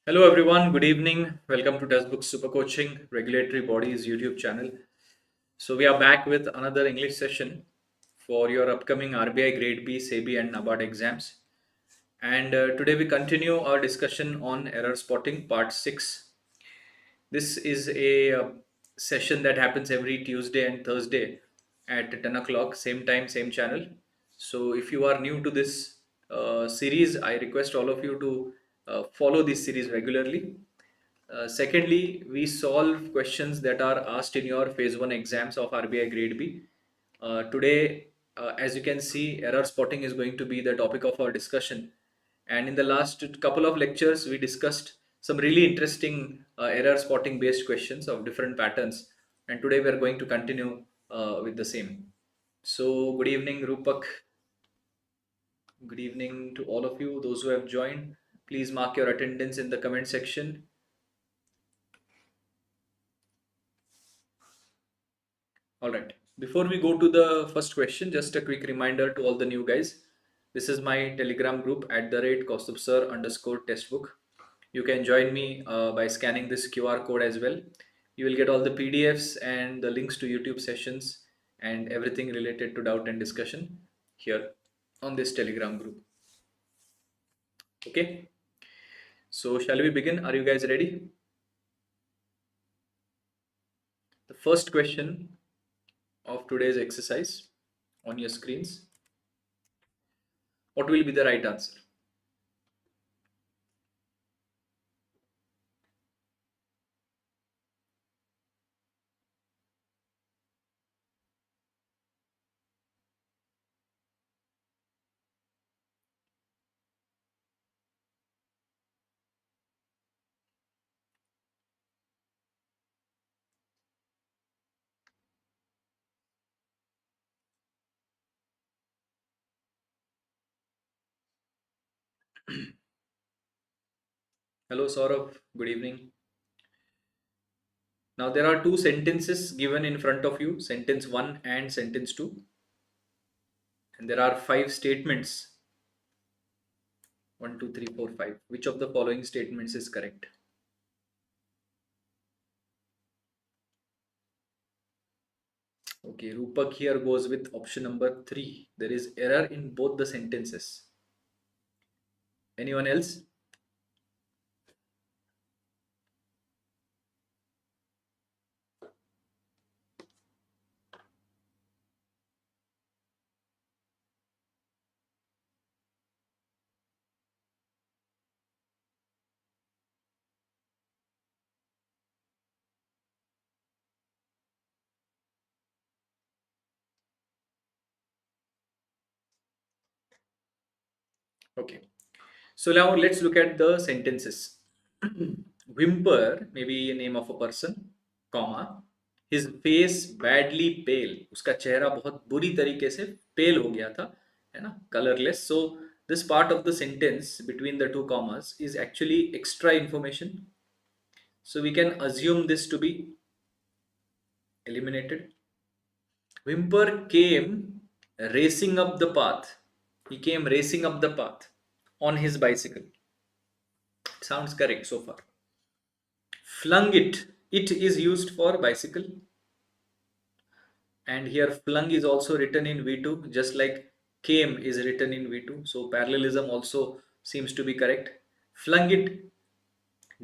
Hello everyone, good evening. Welcome to Testbook Supercoaching Regulatory Bodies YouTube channel. So we are back with another English session for your upcoming RBI Grade B, SEBI and NABARD exams. And today we continue our discussion on error spotting part 6. This is a session that happens every Tuesday and Thursday at 10 o'clock, same time, same channel. So if you are new to this series, I request all of you to follow this series regularly. Secondly, we solve questions that are asked in your phase 1 exams of RBI Grade B. Today, as you can see, error spotting is going to be the topic of our discussion. And in the last couple of lectures, we discussed some really interesting error spotting based questions of different patterns. And today we are going to continue with the same. So, good evening, Rupak. Good evening to all of you, those who have joined. Please mark your attendance in the comment section. All right. Before we go to the first question, just a quick reminder to all the new guys. This is my Telegram group at the rate Kaustubh Sir _ Testbook. You can join me by scanning this QR code as well. You will get all the PDFs and the links to YouTube sessions and everything related to doubt and discussion here on this Telegram group. Okay. So shall we begin? Are you guys ready? The first question of today's exercise on your screens. What will be the right answer? Hello Saurabh, good evening. Now there are two sentences given in front of you, sentence 1 and sentence 2. And there are 5 statements. 1, 2, 3, 4, 5. Which of the following statements is correct? Okay, Rupak here goes with option number 3. There is error in both the sentences. Anyone else? Okay. So now let's look at the sentences. Whimper, maybe a name of a person, comma, his face badly pale. उसका चेहरा बहुत बुरी तरीके से pale हो गया था, है ना, colorless. So this part of the sentence between the two commas is actually extra information. So we can assume this to be eliminated. Whimper came racing up the path. He came racing up the path on his bicycle. Sounds correct so far. Flung it. It is used for bicycle. And here flung is also written in V2, just like came is written in V2. So parallelism also seems to be correct. Flung it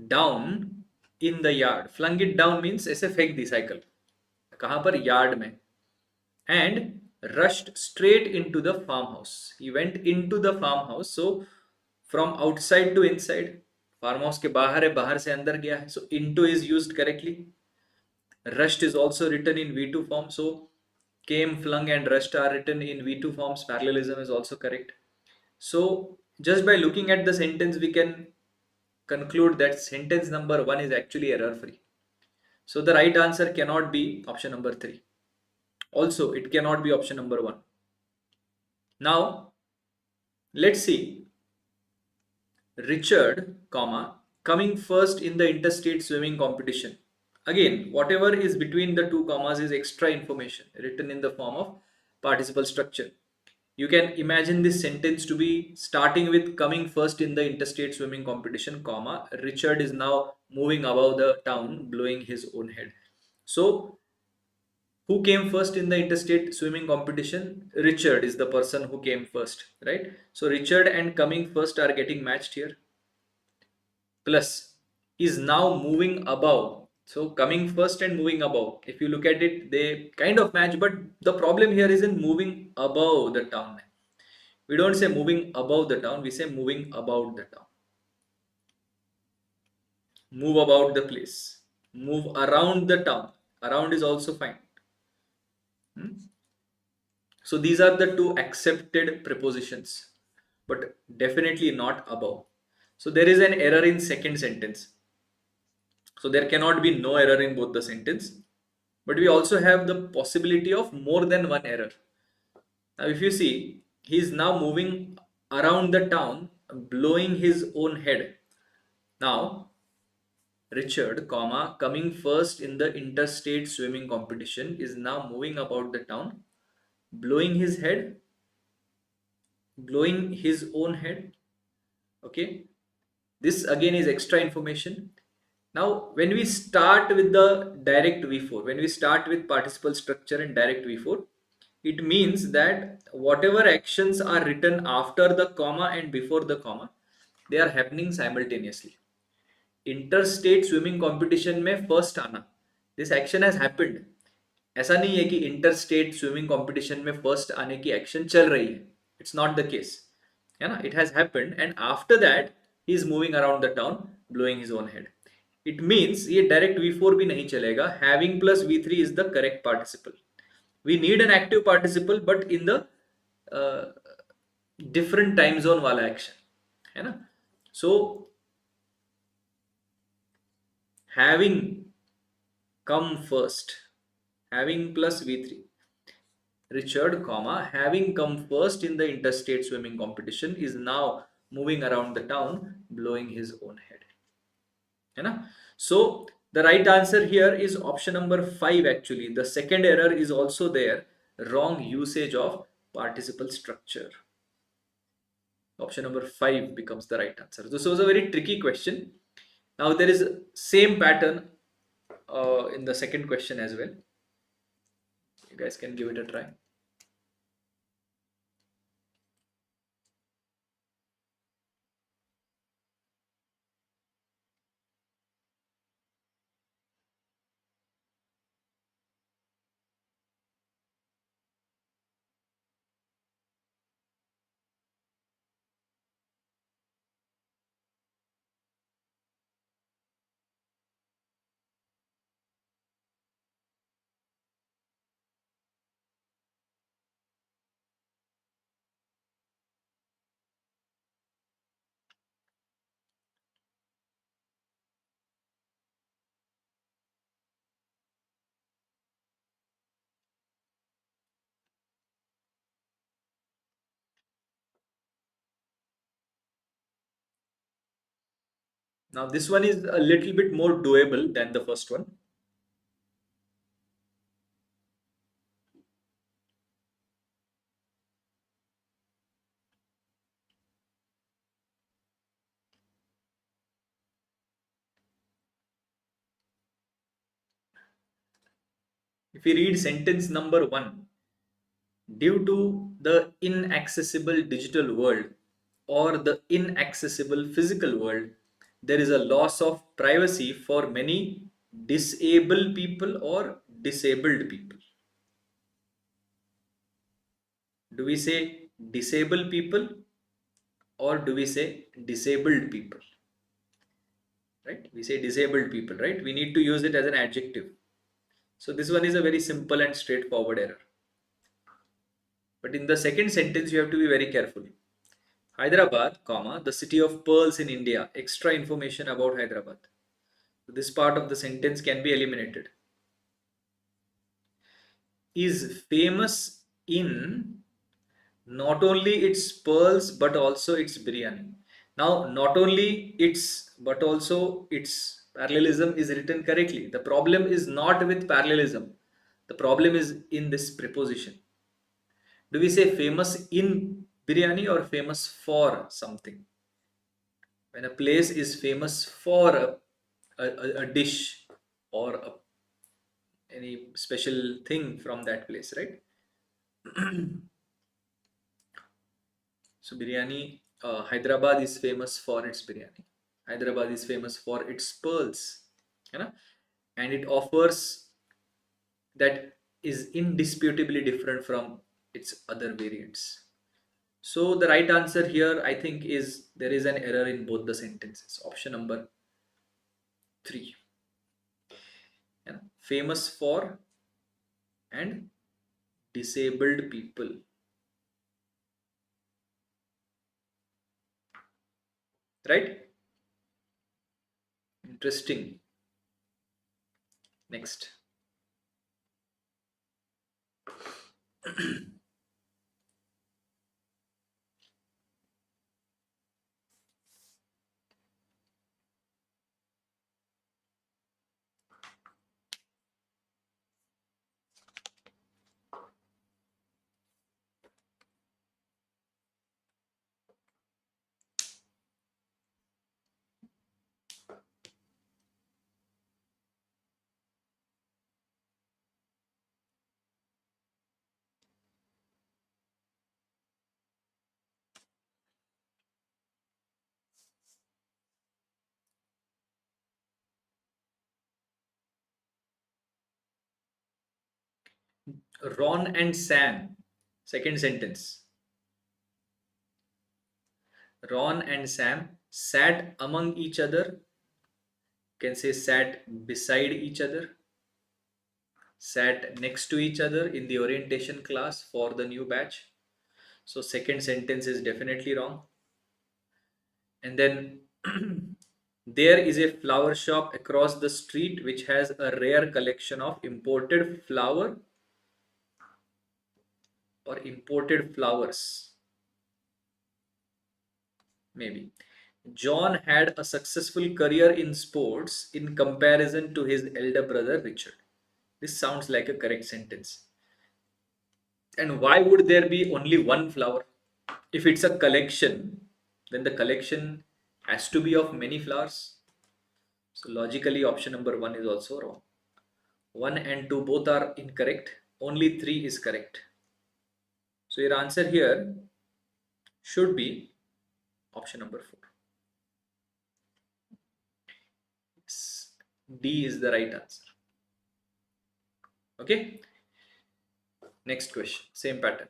down in the yard. Flung it down means ऐसे फेंक दी cycle. कहाँ पर? Yard में. And rushed straight into the farmhouse. He went into the farmhouse. So from outside to inside. Farm house के बाहर है, बाहर से अंदर गया है. So into is used correctly. Rushed is also written in V2 form. So came, flung and rushed are written in V2 forms. Parallelism is also correct. So just by looking at the sentence, we can conclude that sentence number 1 is actually error free. So the right answer cannot be option number 3. Also, it cannot be option number 1. Now, let's see. Richard, comma, coming first in the interstate swimming competition. Again, whatever is between the two commas is extra information written in the form of participle structure. You can imagine this sentence to be starting with coming first in the interstate swimming competition, comma, Richard is now moving above the town, blowing his own head. So, who came first in the interstate swimming competition? Richard is the person who came first, right? So, Richard and coming first are getting matched here. Plus is now moving above. So coming first and moving above, if you look at it, they kind of match, but the problem here is in moving above the town. We don't say moving above the town, we say moving about the town. Move about the place. Move around the town. Around is also fine. So these are the two accepted prepositions, but definitely not above. So there is an error in second sentence. So there cannot be no error in both the sentence. But we also have the possibility of more than one error. Now if you see, he is now moving around the town, blowing his own head. Now Richard, comma, coming first in the interstate swimming competition, is now moving about the town, blowing his head, blowing his own head. Okay, this again is extra information. Now when we start with the direct V4, when we start with participle structure and direct V4, it means that whatever actions are written after the comma and before the comma, they are happening simultaneously. Interstate swimming competition में first आना, this action has happened. ऐसा नहीं है कि interstate swimming competition में first आने की action चल रही है. It's not the case, है ना? It has happened and after that he is moving around the town blowing his own head. It means ये direct V4 भी नहीं चलेगा. Having plus V3 is the correct participle. We need an active participle but in the different time zone वाला action, है ना? So having come first, having plus V3, Richard, comma, having come first in the interstate swimming competition is now moving around the town blowing his own head, है ना? So the right answer here is option number 5 actually. The second error is also there, wrong usage of participle structure. Option number 5 becomes the right answer. This was a very tricky question. Now there is same pattern in the second question as well. You guys can give it a try. Now this one is a little bit more doable than the first one. If we read sentence number 1, due to the inaccessible digital world or the inaccessible physical world, there is a loss of privacy for many disabled people or disabled people. Do we say disabled people or do we say disabled people? Right? We say disabled people, right? We need to use it as an adjective. So this one is a very simple and straightforward error. But in the second sentence, you have to be very careful. Hyderabad, comma, the city of pearls in India. Extra information about Hyderabad. This part of the sentence can be eliminated. Is famous in not only its pearls but also its biryani. Now, not only its but also its parallelism is written correctly. The problem is not with parallelism. The problem is in this preposition. Do we say famous in biryani or famous for something? When a place is famous for a dish or any special thing from that place, right? So biryani, Hyderabad is famous for its biryani. Hyderabad is famous for its pearls, you know, and it offers that is indisputably different from its other variants. So the right answer here, I think, is there is an error in both the sentences. Option number 3. Yeah. Famous for and disabled people. Right? Interesting. Next. Ron and Sam. Second sentence. Ron and Sam sat among each other. Can say sat beside each other. Sat next to each other in the orientation class for the new batch. So second sentence is definitely wrong. And then there is a flower shop across the street which has a rare collection of imported flower or imported flowers. Maybe. John had a successful career in sports in comparison to his elder brother Richard. This sounds like a correct sentence. And why would there be only one flower? If it's a collection, then the collection has to be of many flowers. So logically, option number 1 is also wrong. 1 and 2 both are incorrect. Only 3 is correct. So your answer here should be option number 4. D is the right answer. Okay. Next question. Same pattern.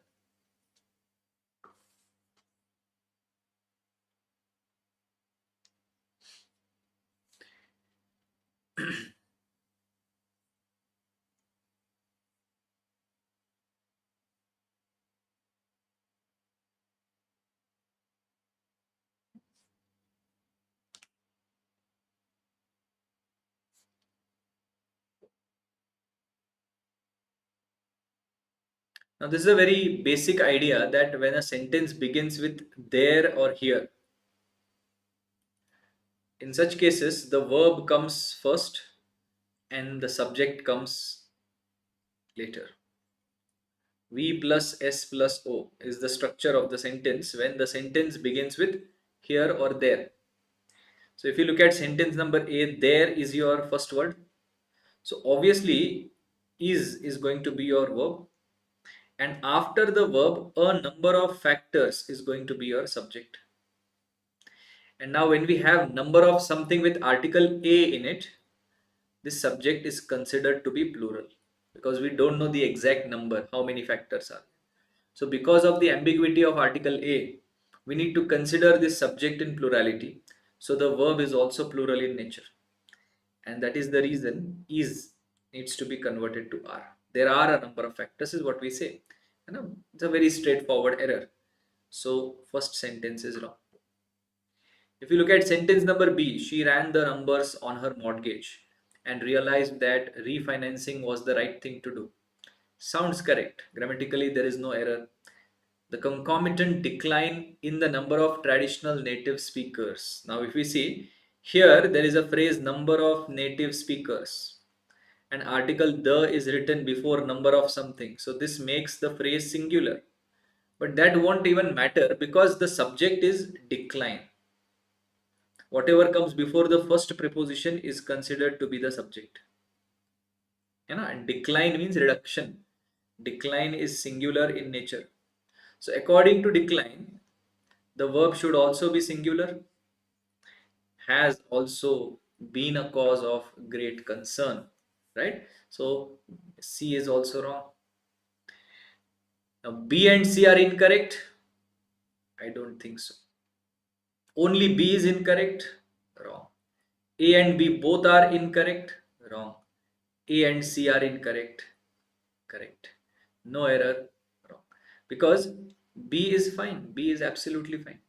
Now this is a very basic idea that when a sentence begins with there or here, in such cases the verb comes first and the subject comes later. V plus S plus O is the structure of the sentence when the sentence begins with here or there. So if you look at sentence number A, there is your first word. So obviously is going to be your verb, and after the verb a number of factors is going to be your subject. And now when we have number of something with article A in it, this subject is considered to be plural because we don't know the exact number, how many factors are. So because of the ambiguity of article A, we need to consider this subject in plurality. So the verb is also plural in nature. And that is the reason is needs to be converted to are. There are a number of factors is what we say. You know, it's a very straightforward error. So first sentence is wrong. If you look at sentence number B, she ran the numbers on her mortgage and realized that refinancing was the right thing to do. Sounds correct. Grammatically, there is no error. The concomitant decline in the number of traditional native speakers. Now, if we see here, there is a phrase number of native speakers. An article the is written before number of something. So this makes the phrase singular. But that won't even matter because the subject is decline. Whatever comes before the first preposition is considered to be the subject. And decline means reduction. Decline is singular in nature. So according to decline, the verb should also be singular, has also been a cause of great concern, right? So C is also wrong. Now B and C are incorrect. I don't think so. Only B is incorrect. Wrong. A and B both are incorrect. Wrong. A and C are incorrect. Correct. No error. Wrong. Because B is fine. B is absolutely fine.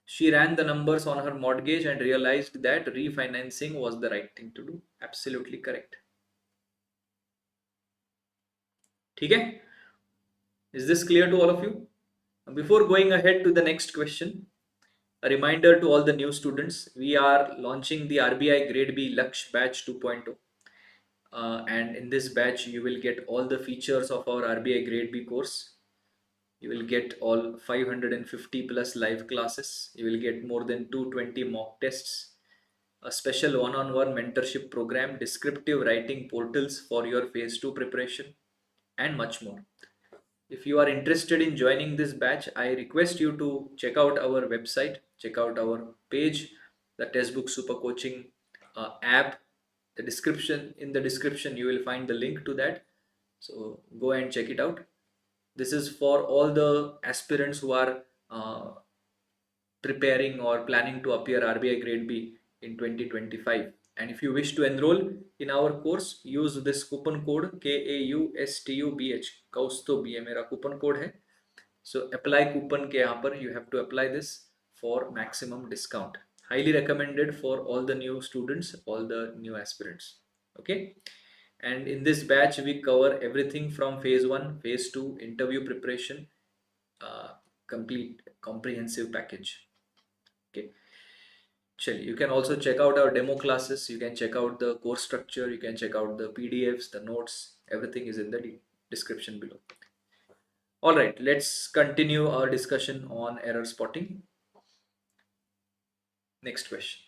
She ran the numbers on her mortgage and realized that refinancing was the right thing to do. Absolutely correct. Okay? Is this clear to all of you? Before going ahead to the next question, a reminder to all the new students, we are launching the RBI Grade B Laksh Batch 2.0. And in this batch, you will get all the features of our RBI Grade B course. You will get all 550 plus live classes. You will get more than 220 mock tests, a special one-on-one mentorship program, descriptive writing portals for your phase 2 preparation, and much more. If you are interested in joining this batch, I request you to check out our website, check out our page, the Testbook Supercoaching app. In the description, you will find the link to that. So go and check it out. This is for all the aspirants who are preparing or planning to appear RBI Grade B in 2025. And if you wish to enroll in our course, use this coupon code KAUSTUBH. Kaustubh, ये मेरा coupon code है. So apply coupon के यहाँ पर you have to apply this for maximum discount. Highly recommended for all the new students, all the new aspirants. Okay. And in this batch, we cover everything from phase 1, phase 2, interview preparation, complete comprehensive package. Okay. You can also check out our demo classes. You can check out the course structure. You can check out the PDFs, the notes. Everything is in the description below. All right, let's continue our discussion on error spotting. Next question.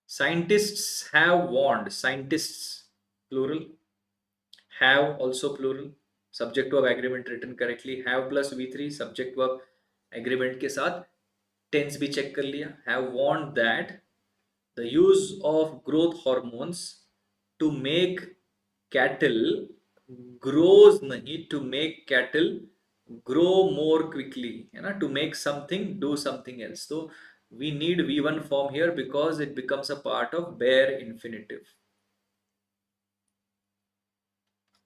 Scientists have warned. Scientists, plural. Have also plural. Subject verb agreement written correctly. Have plus V3 subject verb agreement के साथ tense भी check कर लिया. Have warned that the use of growth hormones to make cattle grows नहीं, to make cattle grow more quickly, to make something do something else. So we need V1 form here because it becomes a part of bare infinitive.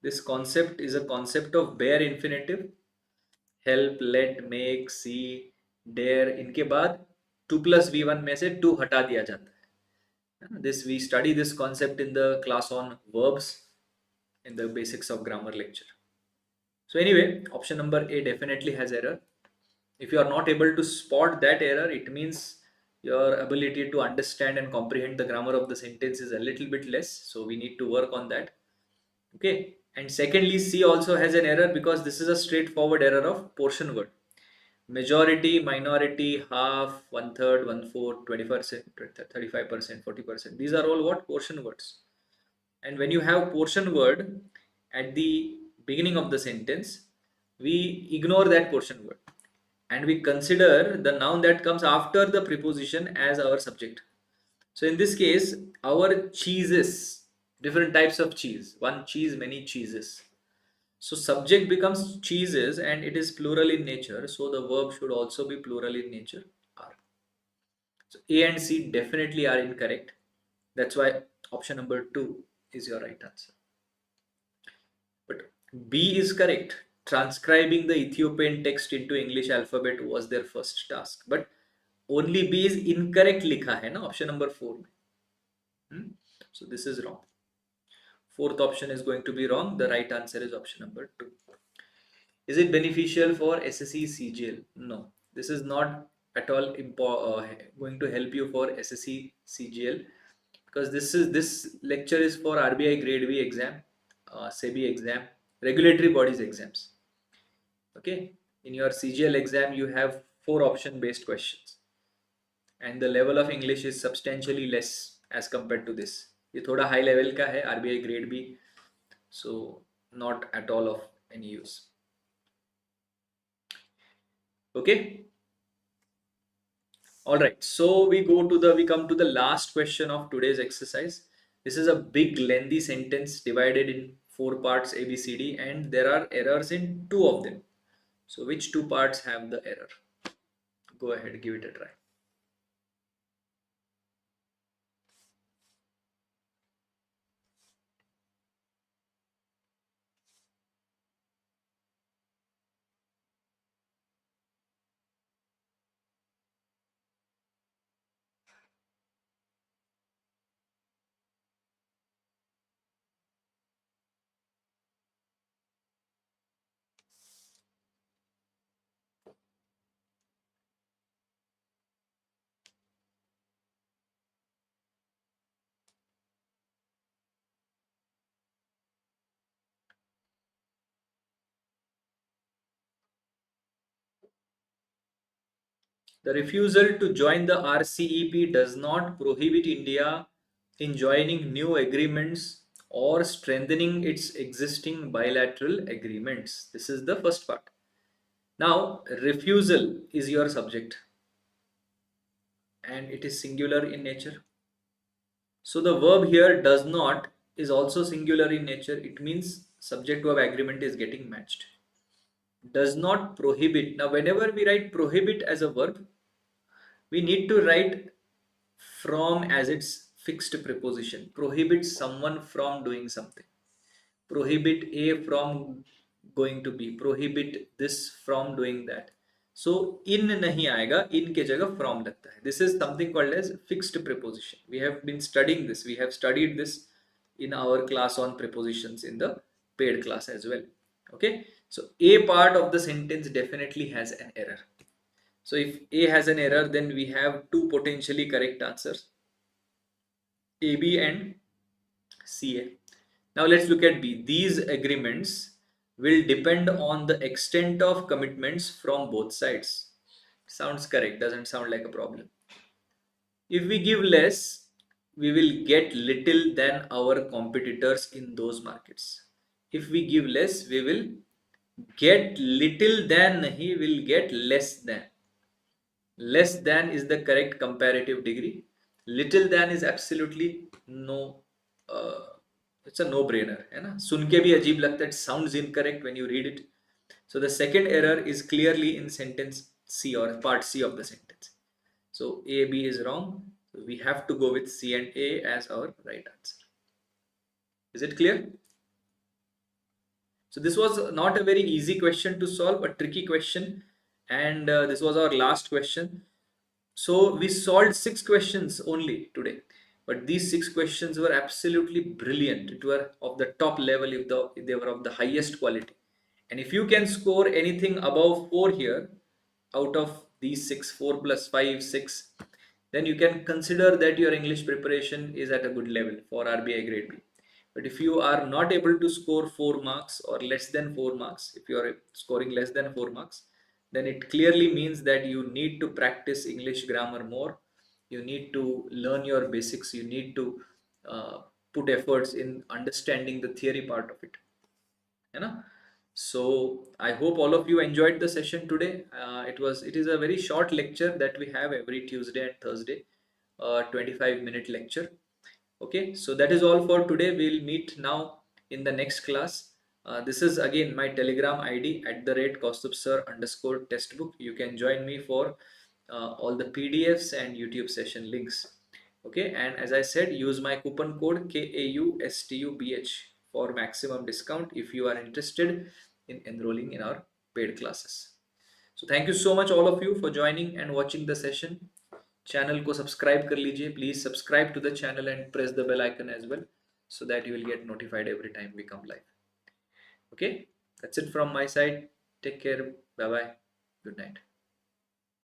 This concept is a concept of bare infinitive. Help, let, make, see, dare, इनके बाद 2 plus V1 में से 2 हटा दिया जाता है. This we study this concept in the class on verbs in the basics of grammar lecture. So anyway, option number A definitely has error. If you are not able to spot that error, it means your ability to understand and comprehend the grammar of the sentence is a little bit less. So we need to work on that. Okay. And secondly, C also has an error because this is a straightforward error of portion word. Majority, minority, half, 1/3, 1/4, 20%, 35%, 40%. These are all what? Portion words. And when you have portion word at the beginning of the sentence, we ignore that portion word and we consider the noun that comes after the preposition as our subject. So in this case, our cheeses different types of cheese. One cheese, many cheeses. So subject becomes cheeses and it is plural in nature. So the verb should also be plural in nature. Are. So A and C definitely are incorrect. That's why option number 2 is your right answer. But B is correct. Transcribing the Ethiopian text into English alphabet was their first task. But only B is incorrect लिखा है ना option number 4 में. So this is wrong. Fourth option is going to be wrong. The right answer is option number 2. Is it beneficial for SSC CGL? No. This is not at all going to help you for SSC CGL because this lecture is for RBI Grade B exam, SEBI exam, regulatory bodies exams. Okay. In your CGL exam, you have 4 option based questions. And the level of English is substantially less as compared to this. ये थोड़ा high level का है RBI Grade B, so not at all of any use. Okay. All right. So we come to the last question of today's exercise. This is a big lengthy sentence divided in 4 parts A, B, C, D, and there are errors in 2 of them. So which 2 parts have the error? Go ahead, give it a try. The refusal to join the RCEP does not prohibit India in joining new agreements or strengthening its existing bilateral agreements. This is the first part. Now, refusal is your subject and it is singular in nature. So the verb here does not is also singular in nature. It means subject verb agreement is getting matched. Does not prohibit. Now, whenever we write prohibit as a verb, we need to write from as its fixed preposition. Prohibit someone from doing something. Prohibit A from going to B. Prohibit this from doing that. So in nahi aayega, in ke jagah from lagta hai. This is something called as fixed preposition. We have been studying this. We have studied this in our class on prepositions in the paid class as well. Okay. So A part of the sentence definitely has an error. So if A has an error, then we have 2 potentially correct answers, AB and CA. Now let's look at B. These agreements will depend on the extent of commitments from both sides. Sounds correct, doesn't sound like a problem. If we give less, we will get little than our competitors in those markets. If we give less, we will get little than, he will get less than. Less than is the correct comparative degree. Little than is absolutely no, it's a no brainer है ना. सुन के भी अजीब लगता है. It sounds incorrect when you read it. So the second error is clearly in sentence C or part C of the sentence. So A, B is wrong. So we have to go with C and A as our right answer. Is it clear? So this was not a very easy question to solve, a tricky question, and this was our last question. So we solved 6 questions only today, but these 6 questions were absolutely brilliant. It were of the top level, if they were of the highest quality. And if you can score anything above 4 here, out of these 6, 4 plus 5, 6, then you can consider that your English preparation is at a good level for RBI Grade B. But if you are not able to score 4 marks or less than 4 marks, if you are scoring less than 4 marks, then it clearly means that you need to practice English grammar more. You need to learn your basics. You need to put efforts in understanding the theory part of it. You know? So I hope all of you enjoyed the session today. It is a very short lecture that we have every Tuesday and Thursday, 25-minute lecture. Okay, so that is all for today. We'll meet now in the next class. This is again my Telegram ID at the rate Kaustubh Sir underscore testbook. You can join me for all the PDFs and YouTube session links. Okay, and as I said, use my coupon code KAUSTUBH for maximum discount if you are interested in enrolling in our paid classes. So thank you so much all of you for joining and watching the session. Channel को subscribe कर लीजिए, please subscribe to the channel and press the bell icon as well so that you will get notified every time we come live. Okay, that's it from my side. Take care. Bye bye. Good night.